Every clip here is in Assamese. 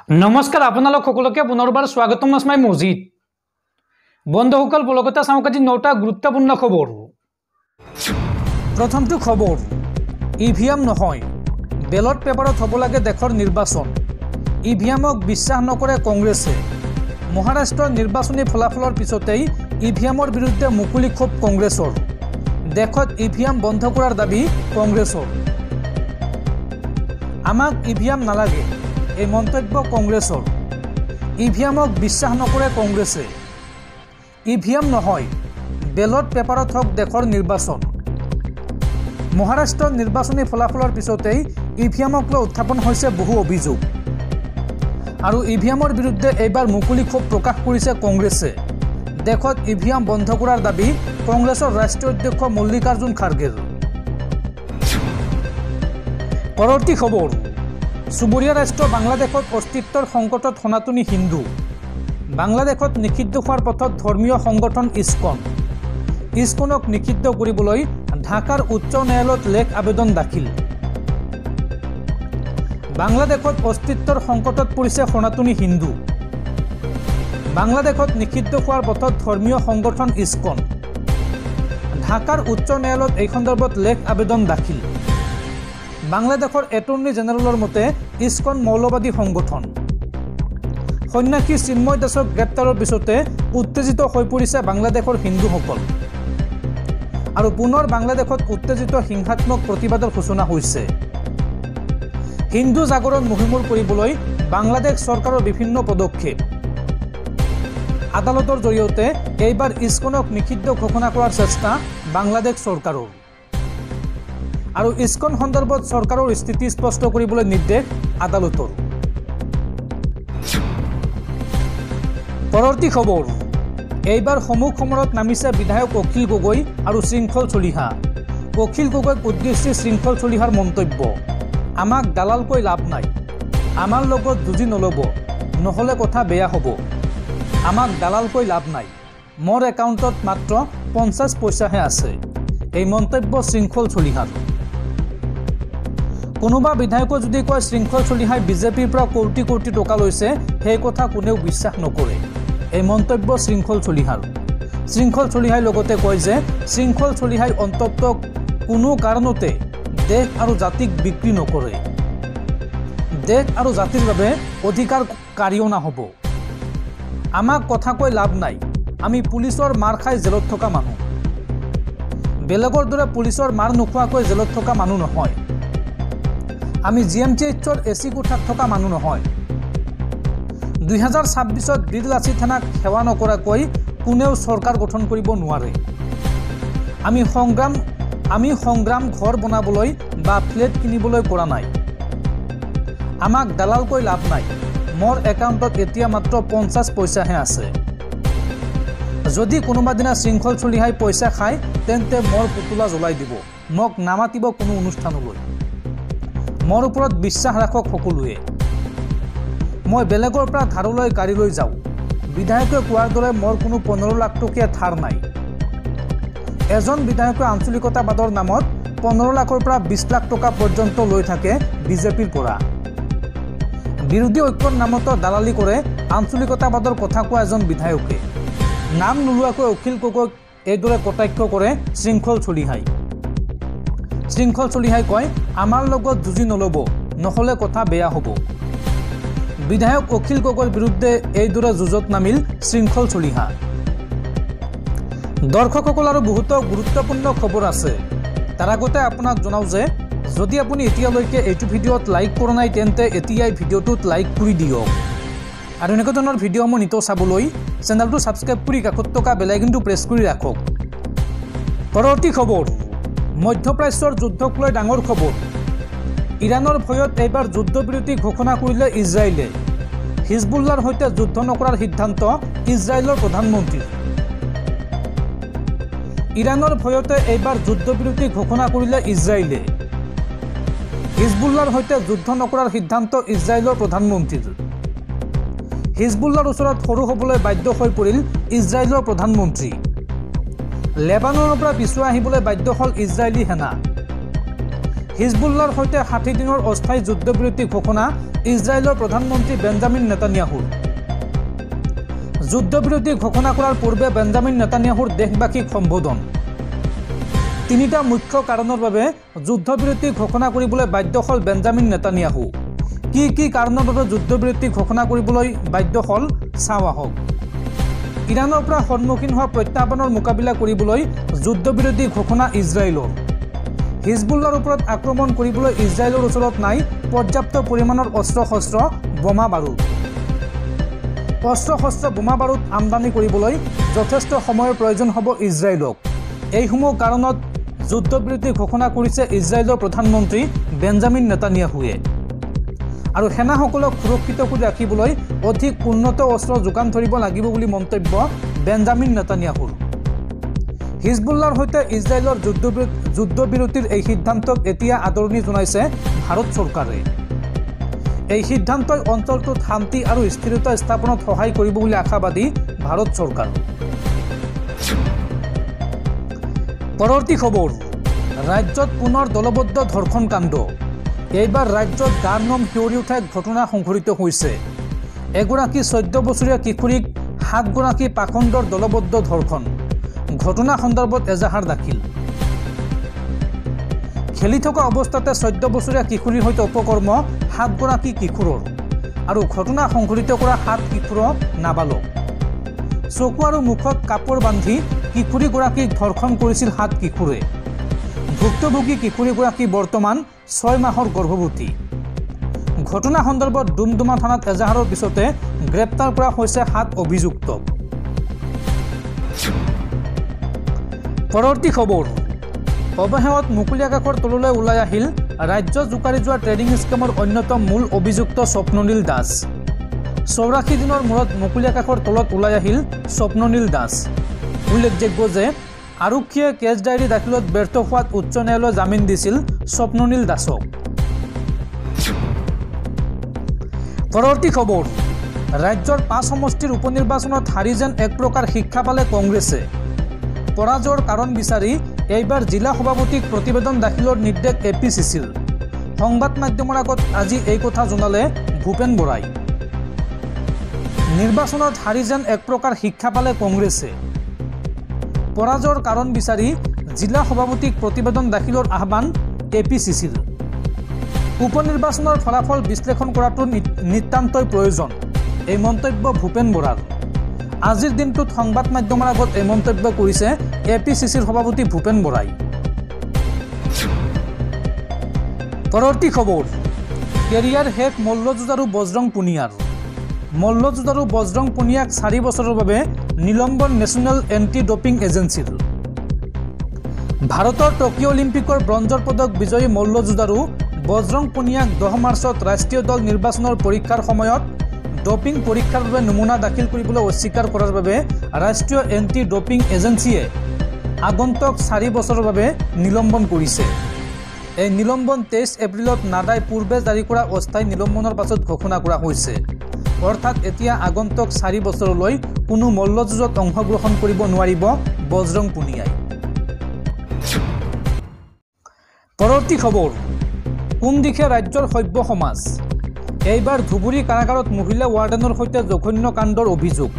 নমস্কাৰ আপোনালোক সকলোকে পুনৰবাৰ স্বাগতম মই মজিদ বন্ধুসকল বলগতে চাওক আজি 9টা গুৰুত্বপূৰ্ণ খবৰ প্ৰথমটো খবৰ ইভিএম নহয় বেলট পেপাৰত হ'ব লাগে দেশৰ নিৰ্বাচন ইভিএমক বিশ্বাস নকৰে কংগ্ৰেছে মহাৰাষ্ট্ৰৰ নিৰ্বাচনী ফলাফলৰ পিছতেই ইভিএমৰ বিৰুদ্ধে মুকলি ক্ষোভ কংগ্ৰেছৰ দেশত ইভিএম বন্ধ কৰাৰ দাবী কংগ্ৰেছৰ আমাক ইভিএম নালাগে এই মন্তব্য কংগ্ৰেছৰ ইভিএমক বিশ্বাস নকৰে কংগ্ৰেছে ইভিএম নহয় বেলট পেপাৰত হক দেশৰ নিৰ্বাচন মহাৰাষ্ট্ৰৰ নিৰ্বাচনী ফলাফলৰ পিছতেই ইভিএমক লৈ উত্থাপন হৈছে বহু অভিযোগ আৰু ইভিএমৰ বিৰুদ্ধে এইবাৰ মুকলি ক্ষোভ প্ৰকাশ কৰিছে কংগ্ৰেছে দেশত ইভিএম বন্ধ কৰাৰ দাবী কংগ্ৰেছৰ ৰাষ্ট্ৰীয় অধ্যক্ষ মল্লিকাৰ্জুন খাৰ্গেৰ পৰৱৰ্তী খবৰ চুবুৰীয়া ৰাষ্ট্ৰ বাংলাদেশত অস্তিত্বৰ সংকটত সনাতনী হিন্দু বাংলাদেশত নিষিদ্ধ হোৱাৰ পথত ধৰ্মীয় সংগঠন ইস্কনক নিষিদ্ধ কৰিবলৈ ঢাকাৰ উচ্চ ন্যায়ালয়ত লেখ আবেদন দাখিল বাংলাদেশত অস্তিত্বৰ সংকটত পৰিছে সনাতনী হিন্দু বাংলাদেশত নিষিদ্ধ হোৱাৰ পথত ধৰ্মীয় সংগঠন ইস্কন ঢাকাৰ উচ্চ ন্যায়ালয়ত এই সন্দৰ্ভত লেখ আবেদন দাখিল বাংলাদেশৰ এটৰ্নি জেনেৰেলৰ মতে ইস্কন মৌলবাদী সংগঠন সন্ন্যাসী চিন্ময় দাসক গ্ৰেপ্তাৰৰ পিছতে উত্তেজিত হৈ পৰিছে বাংলাদেশৰ হিন্দুসকল আৰু পুনৰ বাংলাদেশত উত্তেজিত হিংসাত্মক প্ৰতিবাদৰ সূচনা হৈছে হিন্দু জাগৰণ মুহিমূল কৰিবলৈ বাংলাদেশ চৰকাৰৰ বিভিন্ন পদক্ষেপ আদালতৰ জৰিয়তে এইবাৰ ইস্কনক নিষিদ্ধ ঘোষণা কৰাৰ চেষ্টা বাংলাদেশ চৰকাৰৰ আৰু ইস্কন সন্দৰ্ভত চৰকাৰৰ স্থিতি স্পষ্ট কৰিবলৈ নিৰ্দেশ আদালতৰ পৰৱৰ্তী খবৰ এইবাৰ সমুখ সমৰত নামিছে বিধায়ক অখিল গগৈ আৰু শৃংখল চলিহা অখিল গগৈক উদ্দেশ্যি শৃংখল চলিহাৰ মন্তব্য আমাক দালালকৈ লাভ নাই আমাৰ লগত যুঁজি নল'ব নহ'লে কথা বেয়া হ'ব আমাক দালালকৈ লাভ নাই মোৰ একাউণ্টত মাত্ৰ 50 পইচাহে আছে এই মন্তব্য শৃংখল চলিহাৰ কোনোবা বিধায়কে যদি কয় শৃংখল চলিহাই বিজেপিৰ পৰা কোটি কোটি টকা লৈছে সেই কথা কোনেও বিশ্বাস নকৰে এই মন্তব্য শৃংখল চলিহাই লগতে কয় যে শৃংখল চলিহাই অন্তত কোনো কাৰণতে দেশ আৰু জাতিক বিক্ৰী নকৰে দেশ আৰু জাতিৰ বাবে অধিকাৰ কাঢ়িও নাহব আমাক কথা কৈ লাভ নাই আমি পুলিচৰ মাৰ খাই জেলত থকা মানুহ বেলেগৰ দৰে পুলিচৰ মাৰ নোখোৱাকৈ জেলত থকা মানুহ নহয় আমি জিএমচিএইচৰ এসি কোঠাত থকা মানুহ নহয় 2026ত বীৰলাচি থানাক সেৱা নকৰাকৈ কোনেও চৰকাৰ গঠন কৰিব নোৱাৰে আমি সংগ্ৰাম ঘৰ বনাবলৈ বা ফ্লেট কিনিবলৈ কৰা নাই আমাক দালালকৈ লাভ নাই মোৰ একাউণ্টত এতিয়া মাত্ৰ 50 পইচাহে আছে যদি কোনোবা দিনা শৃংখল চলিহাই পইচা খায় তেন্তে মোৰ পুতলা জ্বলাই দিব মোক নামাতিব কোনো অনুষ্ঠানলৈ মোৰ ওপৰত বিশ্বাস ৰাখক সকলোৱে মই বেলেগৰ পৰা ধাৰলৈ গাড়ী লৈ যাওঁ বিধায়কে কোৱাৰ দৰে মোৰ কোনো 15 লাখ টকীয়া ধাৰ নাই এজন বিধায়কে আঞ্চলিকতাবাদৰ নামত 15 লাখৰ পৰা 20 লাখ টকা পৰ্যন্ত লৈ থাকে বিজেপিৰ পৰা বিৰোধী ঐক্যৰ নামত দালালি কৰে আঞ্চলিকতাবাদৰ কথা কোৱা এজন বিধায়কে নাম নোলোৱাকৈ অখিল গগৈক এইদৰে কটাক্ষ কৰে শৃংখল চলিহাই কয় আমাৰ লগত যুঁজি নল'ব নহ'লে কথা বেয়া হ'ব বিধায়ক অখিল গগৈৰ বিৰুদ্ধে এইদৰে যুঁজত নামিল শৃংখল চলিহা দৰ্শকসকল আৰু বহুতো গুৰুত্বপূৰ্ণ খবৰ আছে তাৰ আগতে আপোনাক জনাওঁ যে যদি আপুনি এতিয়ালৈকে এইটো ভিডিঅ'ত লাইক কৰা নাই তেন্তে এতিয়াই ভিডিঅ'টোত লাইক কৰি দিয়ক আৰু এনেকুৱা ধৰণৰ ভিডিঅ'সমূহ নিতৌ চাবলৈ চেনেলটো ছাবস্ক্ৰাইব কৰি কাষত থকা বেল আইকনটো প্ৰেছ কৰি ৰাখক পৰৱৰ্তী খবৰ মধ্যপ্ৰাচ্যৰ যুদ্ধক লৈ ডাঙৰ খবৰ ইৰাণৰ ভয়ত এইবাৰ যুদ্ধবিৰতি ঘোষণা কৰিলে ইজৰাইলে হিজবুল্লাৰ সৈতে যুদ্ধ নকৰাৰ সিদ্ধান্ত ইজৰাইলৰ প্ৰধানমন্ত্ৰী ইৰাণৰ ভয়তে এইবাৰ যুদ্ধবিৰতি ঘোষণা কৰিলে ইজৰাইলে হিজবুল্লাৰ সৈতে যুদ্ধ নকৰাৰ সিদ্ধান্ত ইজৰাইলৰ প্ৰধানমন্ত্ৰীৰ হিজবুল্লাৰ ওচৰত সৰু হ'বলৈ বাধ্য হৈ পৰিল ইজৰাইলৰ প্ৰধানমন্ত্ৰী লেবাননৰ পৰা পিছুৱাই আহিবলৈ বাধ্য হ'ল ইজৰাইলী সেনা হিজবুল্লাৰ সৈতে 60 দিনৰ অস্থায়ী যুদ্ধবিৰতি ঘোষণা ইজৰাইলৰ প্ৰধানমন্ত্ৰী বেঞ্জামিন নেতানিয়াহুৰ। যুদ্ধবিৰতি ঘোষণা কৰাৰ পূৰ্বে বেঞ্জামিন নেতানিয়াহুৰ দেশবাসীক সম্বোধন। তিনিটা মুখ্য কাৰণৰ বাবে যুদ্ধবিৰতি ঘোষণা কৰিবলৈ বাধ্য হ'ল বেঞ্জামিন নেতানিয়াহু। কি কাৰণৰ বাবে যুদ্ধবিৰতি ঘোষণা কৰিবলৈ বাধ্য হ'ল চাওঁ আহক। ইৰাণৰ পৰা সন্মুখীন হোৱা প্ৰত্যাহ্বানৰ মোকাবিলা কৰিবলৈ যুদ্ধবিৰতি ঘোষণা ইজৰাইলৰ। হিজবুল্লাৰ ওপৰত আক্ৰমণ কৰিবলৈ ইজৰাইলৰ ওচৰত নাই পৰ্যাপ্ত পৰিমাণৰ অস্ত্ৰ-শস্ত্ৰ, বোমা বাৰুদ। অস্ত্ৰ-শস্ত্ৰ, বোমা বাৰুদ আমদানি কৰিবলৈ যথেষ্ট সময়ৰ প্ৰয়োজন হ'ব ইজৰাইলক। এইসমূহ কাৰণত যুদ্ধবিৰতি ঘোষণা কৰিছে ইজৰাইলৰ প্ৰধানমন্ত্ৰী বেঞ্জামিন নেতানিয়াহুৱে। আৰু সেনাসকলক সুৰক্ষিত কৰি ৰাখিবলৈ অধিক উন্নত অস্ত্ৰ যোগান ধৰিব লাগিব বুলি মন্তব্য বেঞ্জামিন নেতানিয়াহুৰ। হিজবুল্লাৰ সৈতে ইজৰাইলৰ যুদ্ধবিৰতিৰ এই সিদ্ধান্তক এতিয়া আদৰণি জনাইছে ভাৰত চৰকাৰে। এই সিদ্ধান্তই অঞ্চলটোত শান্তি আৰু স্থিৰতা স্থাপনত সহায় কৰিব বুলি আশাবাদী ভাৰত চৰকাৰ। পৰৱৰ্তী খবৰ, ৰাজ্যত পুনৰ দলবদ্ধ ধৰ্ষণ কাণ্ড। এইবাৰ ৰাজ্যত গাৰ নোম শিয়ৰি উঠা ঘটনা সংঘটিত হৈছে। এগৰাকী 14 বছৰীয়া কিশোৰীক 7 গৰাকী পাখণ্ডৰ দলবদ্ধ ধৰ্ষণ। ঘটনা সন্দৰ্ভত এজাহাৰ দাখিল। খেলি থকা অৱস্থাতে 14 বছৰীয়া কিশোৰীৰ সৈতে অপকৰ্ম 7 গৰাকী কিশোৰৰ আৰু ঘটনা সংঘটিত কৰা 7 কিশোৰ নাবালক। চকু আৰু মুখত কাপোৰ বান্ধি কিশোৰীগৰাকীক ধৰ্ষণ কৰিছিল 7 কিশোৰে। ভুক্তভোগী কিশোৰীগৰাকী বৰ্তমান 6 মাহৰ গৰ্ভৱতী। ঘটনা সন্দৰ্ভত ডুমডুমা থানাত এজাহাৰৰ পিছতে গ্ৰেপ্তাৰ কৰা হৈছে 7 অভিযুক্তক। পৰৱৰ্তী খবৰ, অৱশেষত মুকলি আকাশৰ তললৈ ওলাই আহিল ৰাজ্য জোকাৰি যোৱা ট্ৰেডিং স্কেমৰ অন্যতম মূল অভিযুক্ত স্বপ্ননীল দাস। 84 দিনৰ মূৰত মুকলি আকাশৰ তলত ওলাই আহিল স্বপ্ননীল দাস। উল্লেখযোগ্য যে আৰক্ষীয়ে কেছ ডায়েৰী দাখিলত ব্যৰ্থ হোৱাত উচ্চ ন্যায়ালয়ে জামিন দিছিল স্বপ্ননীল দাসক। পৰৱৰ্তী খবৰ, ৰাজ্যৰ 5 সমষ্টিৰ উপনিৰ্বাচনত হাৰি যেন এক প্ৰকাৰ শিক্ষা পালে কংগ্ৰেছে। পৰাজয়ৰ কাৰণ বিচাৰি এইবাৰ জিলা সভাপতিক প্ৰতিবেদন দাখিলৰ নিৰ্দেশ APCCৰ। সংবাদ মাধ্যমৰ আগত আজি এই কথা জনালে ভূপেন বৰাই। নিৰ্বাচনত হাৰি যেন এক প্ৰকাৰ শিক্ষা পালে কংগ্ৰেছে। পৰাজয়ৰ কাৰণ বিচাৰি জিলা সভাপতিক প্ৰতিবেদন দাখিলৰ আহ্বান APCCৰ। উপনিৰ্বাচনৰ ফলাফল বিশ্লেষণ কৰাটো নিতান্তই প্ৰয়োজন, এই মন্তব্য ভূপেন বৰাৰ। আজিৰ দিনটোত সংবাদ মাধ্যমৰ আগত এই মন্তব্য কৰিছে APCCৰ সভাপতি ভূপেন বৰাই। পৰৱৰ্তী খবৰ, কেৰিয়াৰ শেষ মল্লযুঁজাৰু বজৰং পুনিয়াৰ। মল্লযুঁজাৰু বজৰং পুনিয়াক 4 বছৰৰ বাবে নিলম্বন নেশ্যনেল এণ্টি ডপিং এজেন্সিৰ। ভাৰতৰ টকিঅ' অলিম্পিকৰ ব্ৰঞ্জৰ পদক বিজয়ী মল্লযুঁজাৰু বজৰং পুনিয়াক 10 মাৰ্চত ৰাষ্ট্ৰীয় দল নিৰ্বাচনৰ পৰীক্ষাৰ সময়ত ডপিং পৰীক্ষাৰ বাবে নমুনা দাখিল কৰিবলৈ অস্বীকাৰ কৰাৰ বাবে ৰাষ্ট্ৰীয় এণ্টি ডপিং এজেন্সিয়ে আগন্তুক 4 বছৰৰ বাবে নিলম্বন কৰিছে। এই নিলম্বন 23 এপ্ৰিলত নাডাই পূৰ্বে জাৰি কৰা অস্থায়ী নিলম্বনৰ পাছত ঘোষণা কৰা হৈছে। অৰ্থাৎ এতিয়া আগন্তুক 4 বছৰলৈ কোনো মল্লযুঁজত অংশগ্ৰহণ কৰিব নোৱাৰিব বজৰং পুনিয়াই। পৰৱৰ্তী খবৰ, কোন দিশে ৰাজ্যৰ সভ্য সমাজ। এইবাৰ ধুবুৰী কাৰাগাৰত মহিলা ৱাৰ্ডেনৰ সৈতে জঘন্য কাণ্ডৰ অভিযোগ।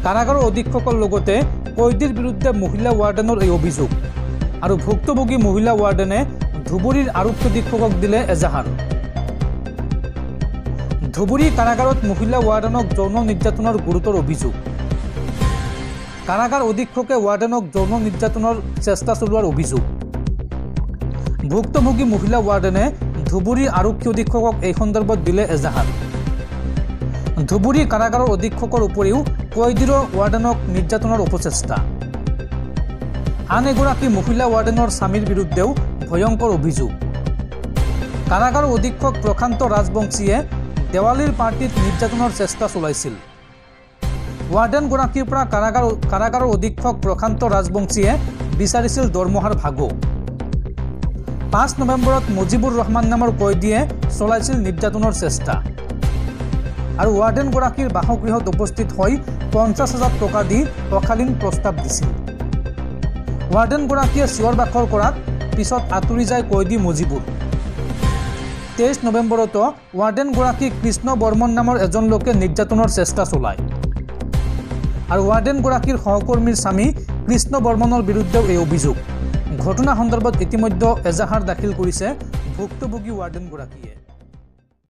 কাৰাগাৰৰ অধীক্ষকৰ লগতে কয়দীৰ বিৰুদ্ধে মহিলা ৱাৰ্ডেনৰ এই অভিযোগ আৰু ভুক্তভোগী মহিলা ৱাৰ্ডেনে ধুবুৰীৰ আৰক্ষী অধীক্ষকক দিলে এজাহাৰ। ধুবুৰী কাৰাগাৰত মহিলা ৱাৰ্ডেনক যৌন নিৰ্যাতনৰ গুৰুতৰ অভিযোগ। কাৰাগাৰ অধীক্ষকে ৱাৰ্ডেনক যৌন নিৰ্যাতনৰ চেষ্টা চলোৱাৰ অভিযোগ। ভুক্তভোগী মহিলা ৱাৰ্ডেনে ধুবুৰী আৰক্ষী অধীক্ষকক এই সন্দৰ্ভত দিলে এজাহাৰ। ধুবুৰী কাৰাগাৰৰ অধীক্ষকৰ উপৰিও কয়দীৰ ৱাৰ্ডেনক নিৰ্যাতনৰ অপচেষ্টা। আন এগৰাকী মহিলা ৱাৰ্ডেনৰ স্বামীৰ বিৰুদ্ধেও ভয়ংকৰ অভিযোগ। কাৰাগাৰৰ অধীক্ষক প্ৰশান্ত ৰাজবংশীয়ে দেৱালীৰ পাৰ্টিত নিৰ্যাতনৰ চেষ্টা চলাইছিল। ৱাৰ্ডেনগৰাকীৰ পৰা কাৰাগাৰৰ অধীক্ষক প্ৰশান্ত ৰাজবংশীয়ে বিচাৰিছিল দৰমহাৰ ভাগো। 5 নৱেম্বৰত মুজিবুৰ ৰহমান নামৰ কয়দীয়ে চলাইছিল নিৰ্যাতনৰ চেষ্টা আৰু ৱাৰ্ডেনগৰাকীৰ বাসগৃহত উপস্থিত হৈ 50,000 টকা দি অশালীন প্ৰস্তাৱ দিছিল। ৱাৰ্ডেনগৰাকীয়ে চিঞৰ বাখৰ কৰাত পিছত আঁতৰি যায় কয়দী মজিবুৰ। 23 নৱেম্বৰতো ৱাৰ্ডেনগৰাকীক কৃষ্ণ বৰ্মন নামৰ এজন লোকে নিৰ্যাতনৰ চেষ্টা চলায় আৰু ৱাৰ্ডেনগৰাকীৰ সহকৰ্মীৰ স্বামী কৃষ্ণ বৰ্মনৰ বিৰুদ্ধেও এই অভিযোগ। ঘটনা সন্দৰ্ভত ইতিমধ্যে এজাহাৰ দাখিল কৰিছে ভুক্তভোগী ৱাৰ্ডেনগৰাকীয়ে।